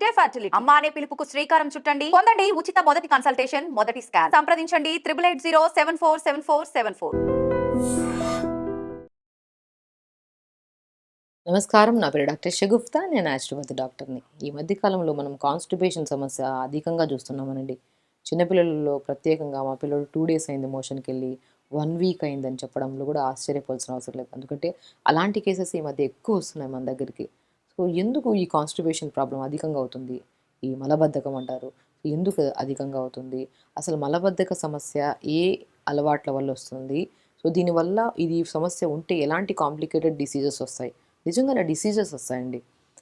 ఇదే ఫర్టిలిటీ. అమ్మ అనే పిలుపుకు శ్రీకారం చుట్టండి. పొందండి ఉచిత మొదటి కన్సల్టేషన్, మొదటి స్కాన్. సంప్రదించండి 8880747474. నమస్కారం. నా పేరు డాక్టర్ షగుఫ్తా. నేను న్యాచురోపతి డాక్టర్ని. ఈ మధ్య కాలంలో మనం కాన్‌స్టిపేషన్ సమస్య అధికంగా చూస్తున్నామనండి. చిన్నపిల్లలలో ప్రత్యేకంగా మా పిల్లోడు 2 డేస్ అయింది మోషన్‌కెళ్ళి, 1 వీక్ అయిందని చెప్పడంలో కూడా ఆశ్చర్యపోవాల్సిన అవసరం లేదు. ఎందుకంటే అలాంటి కేసెస్ ఈ మధ్య ఎక్కువ వస్తున్నాయి మన దగ్గరికి. సో, ఎందుకు ఈ కాన్‌స్టిపేషన్ ప్రాబ్లమ్ అధికంగా అవుతుంది? ఈ మలబద్ధకం అంటారు. ఎందుకు అధికంగా అవుతుంది? అసలు మలబద్ధక సమస్య ఏ అలవాట్ల వల్ల వస్తుంది? సో, దీనివల్ల ఇది సమస్య ఉంటే ఎలాంటి కాంప్లికేటెడ్ డిసీజెస్ వస్తాయి? నిజంగానే డిసీజెస్ వస్తాయండి.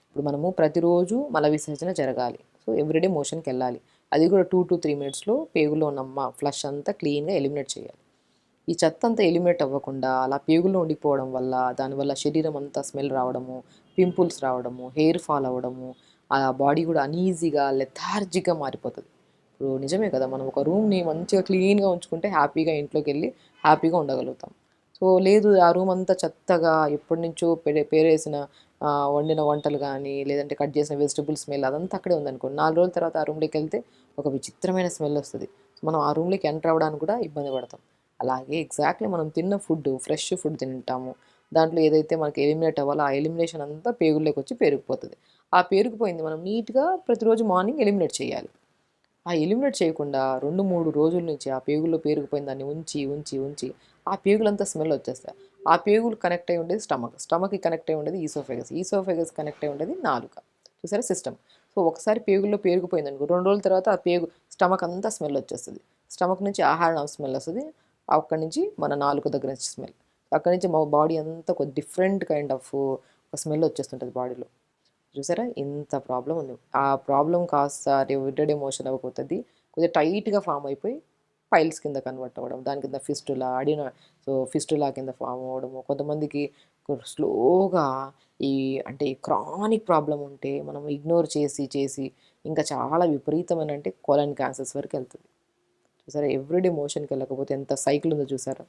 ఇప్పుడు మనము ప్రతిరోజు మల విసర్జన జరగాలి. సో, ఎవ్రీడే మోషన్‌కెళ్ళాలి. అది కూడా 2-3 మినిట్స్‌లో పేగులో ఉన్న ఫ్లష్ అంతా క్లీన్‌గా ఎలిమినేట్ చేయాలి. ఈ చెత్త అంతా ఎలిమినేట్ అవ్వకుండా అలా పేగుల్లో ఉండిపోవడం వల్ల, దానివల్ల శరీరం అంతా స్మెల్ రావడము, పింపుల్స్ రావడము, హెయిర్ ఫాల్ అవ్వడము, ఆ బాడీ కూడా అనీజీగా, లెథార్జిక్‌గా మారిపోతది. ఇప్పుడు నిజమే కదా! మనం ఒక రూమ్‌ని మంచిగా క్లీన్‌గా ఉంచుకుంటే హ్యాపీగా ఇంట్లోకెళ్ళి హ్యాపీగా ఉండగలుగుతాం. సో, లేదు ఆ రూమ్ అంతా చెత్తగా ఎప్పటినుంచో పేరేసిన వండిన వంటలు గానీ, లేదంటే కట్ చేసిన వెజిటబుల్ స్మెల్ అదంతా అక్కడే ఉందనుకోండి. 4 రోజుల తర్వాత ఆ రూమ్‌లోకెళ్తే ఒక విచిత్రమైన స్మెల్ వస్తది. మనం ఆ రూమ్‌లోకి ఎంటర్ అవ్వడానికి కూడా ఇబ్బంది పడతాం. అలాగే ఎగ్జాక్ట్‌లీ మనం తిన్న ఫుడ్, ఫ్రెష్ ఫుడ్ తింటాము. దాంట్లో ఏదైతే మనకి ఎలిమినేట్ అవ్వాలో ఆ ఎలిమినేషన్ అంతా పేగుల్లోకొచ్చి పేరుకుపోతది. ఆ పేరుకుపోయింది మనం నీట్‌గా ప్రతిరోజు మార్నింగ్ ఎలిమినేట్ చేయాలి. ఆ ఎలిమినేట్ చేయకుండా 2, 3 రోజుల నుంచి ఆ పేగుల్లో పేరుకుపోయిన దాన్ని ఉంచి ఆ పేగులంతా స్మెల్ వచ్చేస్తాయి. ఆ పేగులు కనెక్ట్ అయ్యి ఉండేది స్టమక్. స్టమక్‌కి కనెక్ట్ అయ్యి ఉండేది ఈసోఫేగస్. ఈసోఫేగస్ కనెక్ట్ అయ్యి ఉండేది నాలుక. చూసారా సిస్టమ్. సో, ఒకసారి పేగుల్లో పేరుకుపోయిందనుకో 2 రోజుల తర్వాత ఆ స్టమక్ అంతా స్మెల్ వచ్చేస్తది. స్టమక్ నుంచి ఆహారం స్మెల్ వస్తది. అక్కడి నుంచి మన నాలుక దగ్గర నుంచి స్మెల్. అక్కడి నుంచి మా బాడీ అంతా ఒక డిఫరెంట్ కైండ్ ఆఫ్ ఒక స్మెల్ వచ్చేస్తుంటది బాడీలో. చూసారా? ఇంత ప్రాబ్లమ్ ఉంది. ఆ ప్రాబ్లమ్ కాస్త రివర్టెడ్ ఎమోషన్ అవ్వకపోతది. కొద్దిగా టైట్‌గా ఫార్మ్ అయిపోయి పైల్స్ కింద కన్వర్ట్ అవ్వడం. దాని కింద ఫిస్టులా, సో, ఫిస్టులా కింద ఫార్మ్ అవ్వడము. కొంతమందికి స్లోగా ఈ అంటే ఈ క్రానిక్ ప్రాబ్లమ్ ఉంటే మనం ఇగ్నోర్ చేసి ఇంకా చాలా విపరీతమైన అంటే కోలన్ క్యాన్సర్స్ వరకెళ్తది. చూసారా? ఎవ్రీడే మోషన్‌కెళ్ళకపోతే ఎంత సైకిల్ ఉందో చూసారా?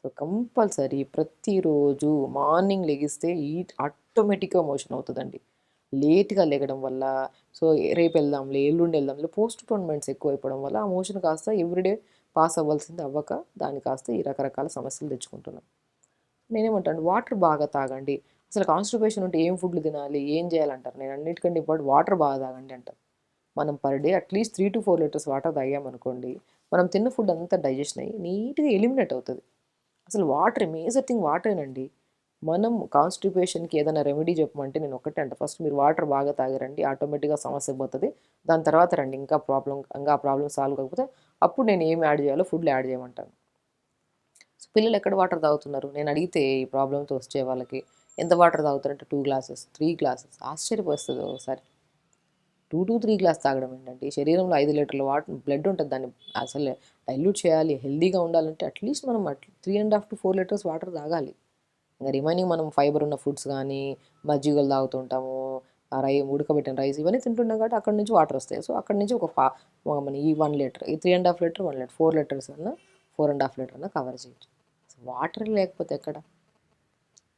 సో, కంపల్సరీ ప్రతిరోజు మార్నింగ్ లెగిస్తే ఆటోమేటిక్‌గా మోషన్ అవుతదండి. లేట్‌గా లెగడం వల్ల సో, రేపెళ్దాంలే, ఎల్లుండి ఎళ్దాంలే పోస్ట్‌పోన్‌మెంట్స్ ఎక్కువైపోవడం వల్ల ఆ మోషన్ కాస్త ఎవ్రీడే పాస్ అవ్వాల్సింది అవ్వక దాన్ని కాస్త ఈ రకరకాల సమస్యలు తెచ్చుకుంటున్నాం. నేనేమంటాను వాటర్ బాగా తాగండి. అసలు కాన్‌స్టిపేషన్ ఉంటే ఏం ఫుడ్‌లు తినాలి? ఏం చేయాలంటారు? నేను అన్నిటికంటే ఇంపార్టెంట్ వాటర్ బాగా తాగండి అంటాను. మనం per day at least 3-4 litres water తాగామనుకోండి, మనం తిన్న ఫుడ్ అంతా డైజెషన్ అయ్యి నీట్‌గా ఎలిమినేట్ అవుతది. అసలు వాటరే మేజర్ థింగ్ వాటరేనండి. మనం కాన్‌స్టిపేషన్‌కి ఏదైనా రెమెడీ చెప్పమంటే నేను ఒక్కటే అంటా. ఫస్ట్ మీరు వాటర్ బాగా తాగారండి ఆటోమేటిక్‌గా సమస్య పోతది. దాని తర్వాత రండి ఇంకా ఆ ప్రాబ్లమ్ సాల్వ్ కాకపోతే అప్పుడు నేను ఏమి యాడ్ చేయాలో ఫుడ్‌లో యాడ్ చేయమంటాను. సో, పిల్లలు ఎక్కడ వాటర్ తాగుతున్నారు? నేను అడిగితే ఈ ప్రాబ్లమ్‌తో వచ్చే వాళ్ళకి ఎంత వాటర్ తాగుతారంటే 2 గ్లాసెస్, 3 గ్లాసెస్ ఆశ్చర్యపోస్తది ఒకసారి. 2-3 గ్లాస్ తాగడం ఏంటండి? శరీరంలో 5 లీటర్ల బ్లడ్ ఉంటది. దాన్ని అసలు డైల్యూట్ చేయాలి, హెల్తీగా ఉండాలంటే అట్‌లీస్ట్ మనం 3.5-4 లీటర్స్ వాటర్ తాగాలి. ఇంక రిమైనింగ్ మనం ఫైబర్ ఉన్న ఫుడ్స్ గానీ, మజ్జిగలు తాగుతుంటాము. ఉడకబెట్టిన రైస్ ఇవన్నీ తింటుంటాం కాబట్టి అక్కడి నుంచి వాటర్ వస్తాయి. సో, అక్కడి నుంచి మన ఈ 1 లీటర్, ఈ 3.5 లీటర్, 1 లీటర్, 4 లీటర్స్ అన్నా, 4.5 లీటర్ అన్నా కవర్ చేయొచ్చు. వాటర్ లేకపోతే ఎక్కడ?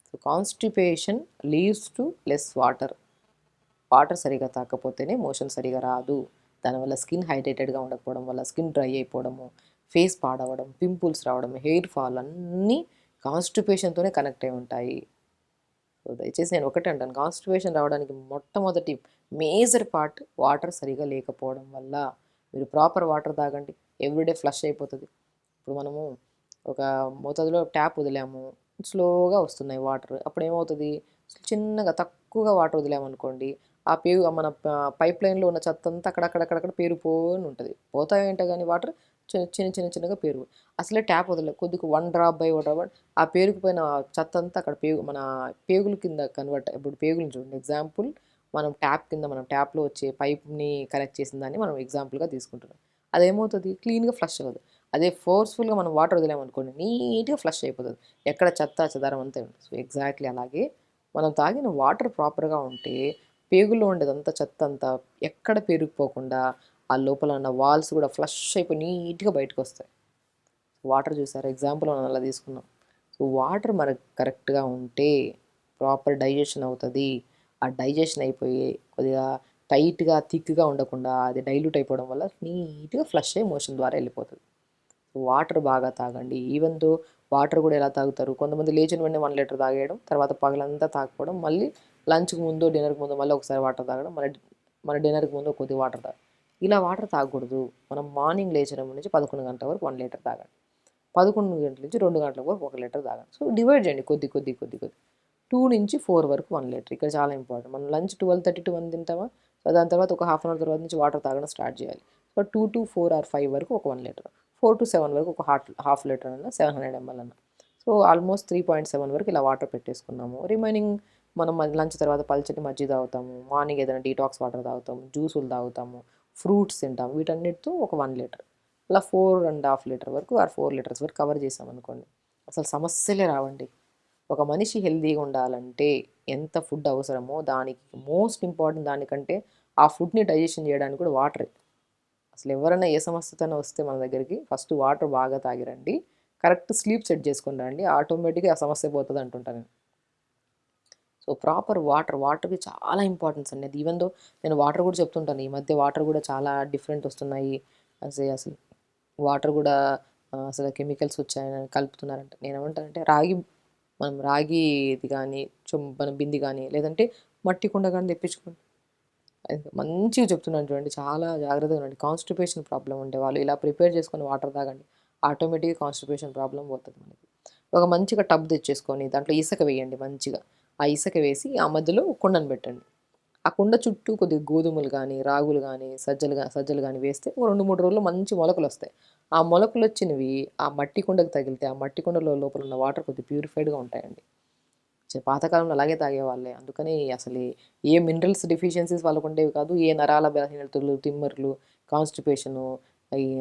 So, constipation leads to less water. Water సరిగ్గా తాగకపోతేనే మోషన్ సరిగ్గా రాదు. దానివల్ల స్కిన్ హైడ్రేటెడ్‌గా ఉండకపోవడం వల్ల స్కిన్ డ్రై అయిపోవడము, ఫేస్ పాడవడం, పింపుల్స్ రావడం, హెయిర్ ఫాల్ అన్నీ కాన్‌స్టిపేషన్‌తోనే కనెక్ట్ అయి ఉంటాయి. సో, దయచేసి నేను ఒకటే అంటాను. కాన్‌స్టిపేషన్ రావడానికి మొట్టమొదటి మేజర్ పార్ట్ వాటర్ సరిగ్గా లేకపోవడం వల్ల. మీరు ప్రాపర్ వాటర్ తాగండి. ఎవ్రీడే ఫ్లష్ అయిపోతది. ఇప్పుడు మనము ఒక మోతాదులో ట్యాప్ వదిలాము. స్లోగా వస్తున్నాయి వాటర్. అప్పుడేమవుతది? చిన్నగా తక్కువగా వాటర్ వదిలామనుకోండి, ఆ మన పైప్ లైన్‌లో ఉన్న చెత్తంతా అక్కడక్కడ పేరుకొని ఉంటది. పోతాయంట గానీ వాటర్ చిన్నగా పేరుగు. అసలే ట్యాప్ వదలలే. కొద్దిగా 1 డ్రాప్ బై 1 డ్రాప్ ఆ పేరుకుపోయిన చెత్తంతా అక్కడ మన పేగుల కింద కన్వర్ట్ ఇప్పుడు పేగులను చూడండి ఎగ్జాంపుల్ మనం ట్యాప్ కింద మనం ట్యాప్‌లో వచ్చే పైప్‌ని కనెక్ట్ చేసిన దాన్ని మనం ఎగ్జాంపుల్‌గా తీసుకుంటున్నాం. అదేమవుతది? క్లీన్‌గా ఫ్లష్ అవ్వదు. అదే ఫోర్స్‌ఫుల్‌గా మనం వాటర్ వదిలామనుకోండి నీట్‌గా ఫ్లష్ అయిపోతది. ఎక్కడ చెత్త చెదారం అంతా ఉండదు. సో, ఎగ్జాక్ట్‌లీ అలాగే మనం తాగిన వాటర్ ప్రాపర్‌గా ఉంటే పేగుల్లో ఉండేదంతా చెత్తంతా ఎక్కడ పేరుకుపోకుండా ఆ లోపల ఉన్న వాల్స్ కూడా ఫ్లష్ అయిపోయి నీట్‌గా బయటకొస్తాయి. వాటర్ చూసారా ఎగ్జాంపుల్ మనం అలా తీసుకున్నాం. సో, వాటర్ మనకు కరెక్ట్‌గా ఉంటే ప్రాపర్ డైజెషన్ అవుతది. ఆ డైజెషన్ అయిపోయి కొద్దిగా టైట్గా థిక్గా ఉండకుండా అది డైల్యూట్ అయిపోవడం వల్ల నీట్గా ఫ్లష్ అయ్యి మోషన్ ద్వారా వెళ్ళిపోతుంది. వాటర్ బాగా తాగండి. ఈవెన్ దో వాటర్ కూడా ఎలా తాగుతారు, కొంతమంది లేచిన వెంటనే 1 లీటర్ తాగేయడం, తర్వాత పగలంతా తాగకపోవడం, మళ్ళీ లంచ్కి ముందు డిన్నర్కి ముందు మళ్ళీ ఒకసారి వాటర్ తాగడం, మన డిన్నర్కి ముందు కొద్దిగా వాటర్ తాగడం. ఇలా వాటర్ తాగకూడదు. మనం మార్నింగ్ లేచినప్పటి నుంచి 11 గంటల వరకు 1 లీటర్ తాగండి. 11 గంటల నుంచి 2 గంటల వరకు 1 లీటర్ తాగండి. సో డివైడ్ చేయండి కొద్ది 2 నుంచి 4 వరకు 1 లీటర్. ఇక్కడ చాలా ఇంపార్టెంట్. మనం లంచ్ 12:30 to 1 తింటామా, సో దాని తర్వాత ఒక హాఫ్ అన్ అవర్ తర్వాత నుంచి వాటర్ తాగడం స్టార్ట్ చేయాలి. సో 2 to 4 or 5 వరకు ఒక 1 లీటర్, 4 to 7 వరకు ఒక హాఫ్ లీటర్ అన్న 700 ml అన్న. సో ఆల్మోస్ట్ 3.7 వరకు ఇలా వాటర్ పెట్టేసుకున్నాము. రిమైనింగ్ మనం లంచ్ తర్వాత పల్చటి మజ్జిగ తాగుతాము, మార్నింగ్ ఏదైనా డీటాక్స్ వాటర్ తాగుతాము, జ్యూసులు తాగుతాము, ఫ్రూట్స్ తింటాము, వీటన్నిటితో ఒక 1 లీటర్, అలా 4.5 లీటర్ వరకు ఆర్ 4 లీటర్స్ వరకు కవర్ చేసామనుకోండి, అసలు సమస్యలే రావండి. ఒక మనిషి హెల్తీగా ఉండాలంటే ఎంత ఫుడ్ అవసరమో దానికి మోస్ట్ ఇంపార్టెంట్, దానికంటే ఆ ఫుడ్ని డైజెషన్ చేయడానికి కూడా వాటరే. అసలు ఎవరైనా ఏ సమస్యతో వస్తే మన దగ్గరికి ఫస్ట్ వాటర్ బాగా తాగిరండి, కరెక్ట్ స్లీప్ సెట్ చేసుకుని రండి, ఆటోమేటిక్గా ఆ సమస్య పోతుంది అంటుంటాను నేను. సో ప్రాపర్ వాటర్కి చాలా ఇంపార్టెన్స్ అండి. అది ఈవెన్ దో నేను వాటర్ కూడా చెప్తుంటాను, ఈ మధ్య వాటర్ కూడా చాలా డిఫరెంట్ వస్తున్నాయి, అసలు వాటర్ కూడా అసలు కెమికల్స్ వచ్చాయని కలుపుతున్నారంట. నేను ఏమంటానంటే మనం రాగిది కానీ మన బింది కానీ లేదంటే మట్టి కుండ కానీ తెప్పించుకోండి. మంచిగా చెప్తున్నాను చూడండి, చాలా జాగ్రత్తగా ఉండండి. కాన్స్టిపేషన్ ప్రాబ్లం ఉండే వాళ్ళు ఇలా ప్రిపేర్ చేసుకొని వాటర్ తాగండి, ఆటోమేటిక్గా కాన్స్టిపేషన్ ప్రాబ్లం పోతుంది మనకి. ఒక మంచిగా టబ్ తెచ్చేసుకొని దాంట్లో ఇసుక వేయండి మంచిగా, ఆ ఇసుక వేసి ఆ మధ్యలో కుండను పెట్టండి. ఆ కుండ చుట్టూ కొద్దిగా గోధుమలు కానీ రాగులు కానీ సజ్జలు కానీ వేస్తే ఒక 2-3 రోజుల్లో మంచి మొలకలు వస్తాయి. ఆ మొలకలు వచ్చినవి ఆ మట్టి కుండకు తగిలితే ఆ మట్టి కుండలో లోపల ఉన్న వాటర్ కొద్దిగా ప్యూరిఫైడ్గా ఉంటాయండి. పాతకాలంలో అలాగే తాగేవాళ్ళే. అందుకని అసలు ఏ మినరల్స్ డెఫిషియన్సీస్ వాళ్ళకు ఉండేవి కాదు, ఏ నరాల బలహీనతలు, తిమ్మర్లు, కాన్స్టిపేషను,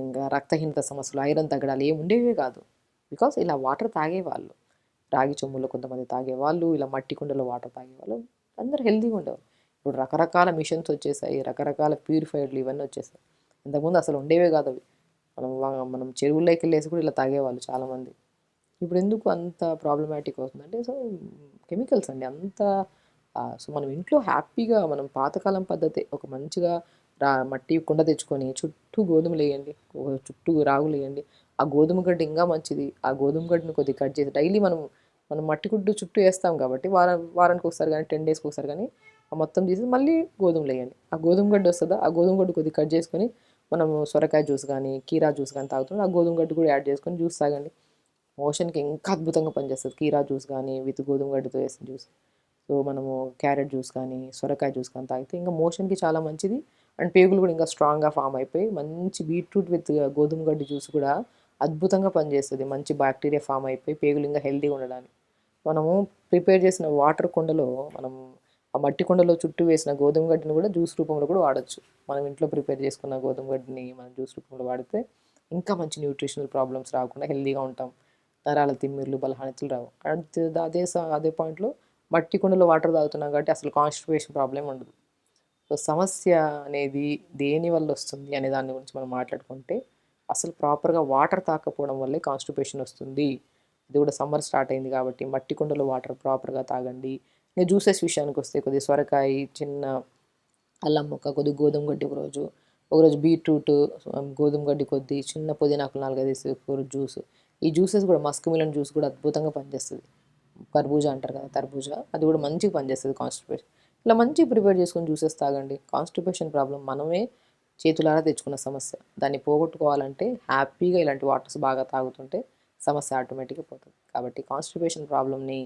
ఇంకా రక్తహీనత సమస్యలు, ఐరన్ తగ్గడాలు ఏమి ఉండేవే కాదు. బికాస్ ఇలా వాటర్ తాగేవాళ్ళు. రాగి చెంబులో కొంతమంది తాగేవాళ్ళు, ఇలా మట్టి కుండలో వాటర్ తాగేవాళ్ళు, అందరూ హెల్తీగా ఉండేవాళ్ళు. ఇప్పుడు రకరకాల మిషన్స్ వచ్చేసాయి, రకరకాల ప్యూరిఫైడ్లు ఇవన్నీ వచ్చేసాయి. ఇంతకుముందు అసలు ఉండేవే కాదు అవి. మనం చెరువుల్లోకి వెళ్ళేసి కూడా ఇలా తాగేవాళ్ళు చాలామంది. ఇప్పుడు ఎందుకు అంత ప్రాబ్లమాటిక్ అవుతుందంటే, సో కెమికల్స్ అండి అంత. సో మనం ఇంట్లో హ్యాపీగా మనం పాతకాలం పద్ధతి ఒక మంచిగా మట్టి కుండ తెచ్చుకొని చుట్టూ గోధుమలు వేయండి, చుట్టూ రాగులు వేయండి. ఆ గోధుమ గడ్డ ఇంకా మంచిది. ఆ గోధుమ గడ్డను కొద్దిగా కట్ చేసి డైలీ మనం మట్టి గుడ్డు చుట్టూ వేస్తాం కాబట్టి వారానికి ఒకసారి కానీ 10 daysకి ఒకసారి కానీ మొత్తం తీసి మళ్ళీ గోధుమలు వేయండి. ఆ గోధుమ గడ్డ వస్తుందా, ఆ గోధుమ గడ్డ కొద్దిగా కట్ చేసుకొని మనం సొరకాయ జ్యూస్ కానీ కీరా జ్యూస్ కానీ తాగుతుంది, ఆ గోధుమ గడ్డ కూడా యాడ్ చేసుకొని జ్యూస్ తాగండి. మోషన్కి ఇంకా అద్భుతంగా పనిచేస్తుంది కీరా జ్యూస్ కానీ విత్ గోధుమ గడ్డతో వేసిన జ్యూస్. సో మనము క్యారెట్ జ్యూస్ కానీ సొరకాయ జ్యూస్ కానీ తాగితే ఇంకా మోషన్కి చాలా మంచిది. అండ్ పేగులు కూడా ఇంకా స్ట్రాంగ్గా ఫామ్ అయిపోయి మంచి బీట్రూట్ విత్ గోధుమ గడ్డి జ్యూస్ కూడా అద్భుతంగా పనిచేస్తుంది. మంచి బ్యాక్టీరియా ఫామ్ అయిపోయి పేగులు ఇంకా హెల్తీగా ఉండడానికి. మనము ప్రిపేర్ చేసిన వాటర్ కుండలో మనం ఆ మట్టి కుండలో చుట్టూ వేసిన గోధుమ గడ్డిని కూడా జ్యూస్ రూపంలో కూడా వాడచ్చు. మనం ఇంట్లో ప్రిపేర్ చేసుకున్న గోధుమ గడ్డిని మనం జ్యూస్ రూపంలో వాడితే ఇంకా మంచి న్యూట్రిషనల్ ప్రాబ్లమ్స్ రాకుండా హెల్తీగా ఉంటాం, నరాల తిమ్మిర్లు బలహీనతలు రావు. అదే పాయింట్లో మట్టి కుండలో వాటర్ తాగుతున్నాం కాబట్టి అసలు కాన్స్టిపేషన్ ప్రాబ్లం ఉండదు. సో సమస్య అనేది దేని వల్ల వస్తుంది అనే దాని గురించి మనం మాట్లాడుకుంటే, అసలు ప్రాపర్గా వాటర్ తాకపోవడం వల్లే కాన్స్టిపేషన్ వస్తుంది. ఇది కూడా సమ్మర్ స్టార్ట్ అయింది కాబట్టి మట్టి కుండలో వాటర్ ప్రాపర్గా తాగండి. ఇంకా జ్యూసెస్ విషయానికి వస్తే కొద్దిగా సొరకాయ, చిన్న అల్లం ముక్క, కొద్దిగా గోధుమ గడ్డి ఒకరోజు బీట్రూట్, గోధుమ గడ్డి కొద్ది, చిన్న పుదీనాకులు 4-5 వేసి జ్యూస్. ఈ జ్యూసెస్ కూడా మస్క్ మిలన్ జ్యూస్ కూడా అద్భుతంగా పనిచేస్తుంది. కర్బూజా అంటారు కదా, తర్బూజా, అది కూడా మంచిగా పనిచేస్తుంది కాన్స్టిపేషన్. ఇలా మంచిగా ప్రిపేర్ చేసుకొని జ్యూసెస్ తాగండి. కాన్స్టిపేషన్ ప్రాబ్లం మనమే చేతులారా తెచ్చుకున్న సమస్య. దాన్ని పోగొట్టుకోవాలంటే హ్యాపీగా ఇలాంటి వాటర్స్ బాగా తాగుతుంటే సమస్య ఆటోమేటిక్గా పోతుంది. కాబట్టి కాన్స్టిపేషన్ ప్రాబ్లమ్ని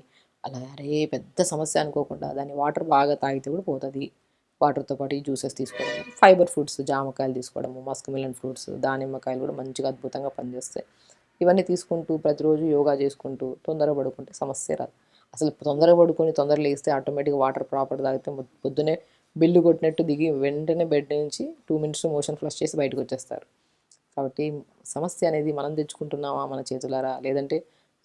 అలా అరే పెద్ద సమస్య అనుకోకుండా దాన్ని వాటర్ బాగా తాగితే కూడా పోతుంది. వాటర్తో పాటు ఈ జ్యూసెస్ తీసుకోవడం, ఫైబర్ ఫ్రూట్స్, జామకాయలు తీసుకోవడము, మస్క్ మిలన్ ఫ్రూట్స్, దానిమ్మకాయలు కూడా మంచిగా అద్భుతంగా పనిచేస్తాయి. ఇవన్నీ తీసుకుంటూ ప్రతిరోజు యోగా చేసుకుంటూ తొందర పడుకుంటే సమస్య రాదు. అసలు తొందర పడుకొని తొందర లేస్తే ఆటోమేటిక్గా వాటర్ ప్రాపర్ తాగితే పొద్దునే బిల్లు కొట్టినట్టు దిగి వెంటనే బెడ్ నుంచి 2 minutes మోషన్ ఫ్లష్ చేసి బయటకు వచ్చేస్తారు. కాబట్టి సమస్య అనేది మనం తెచ్చుకుంటున్నామా మన చేతులారా, లేదంటే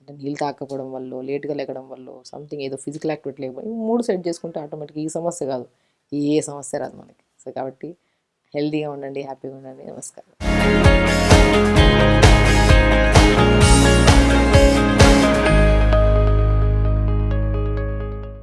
నీళ్ళు తాకపోవడం వల్ల, లేట్గా లేకడం వల్ల, సంథింగ్ ఏదో ఫిజికల్ యాక్టివిటీ లేకపోతే 3 సెట్ చేసుకుంటే ఆటోమేటిక్గా ఈ సమస్య కాదు ఏ సమస్య రాదు మనకి. సో కాబట్టి హెల్తీగా ఉండండి, హ్యాపీగా ఉండండి. నమస్కారం.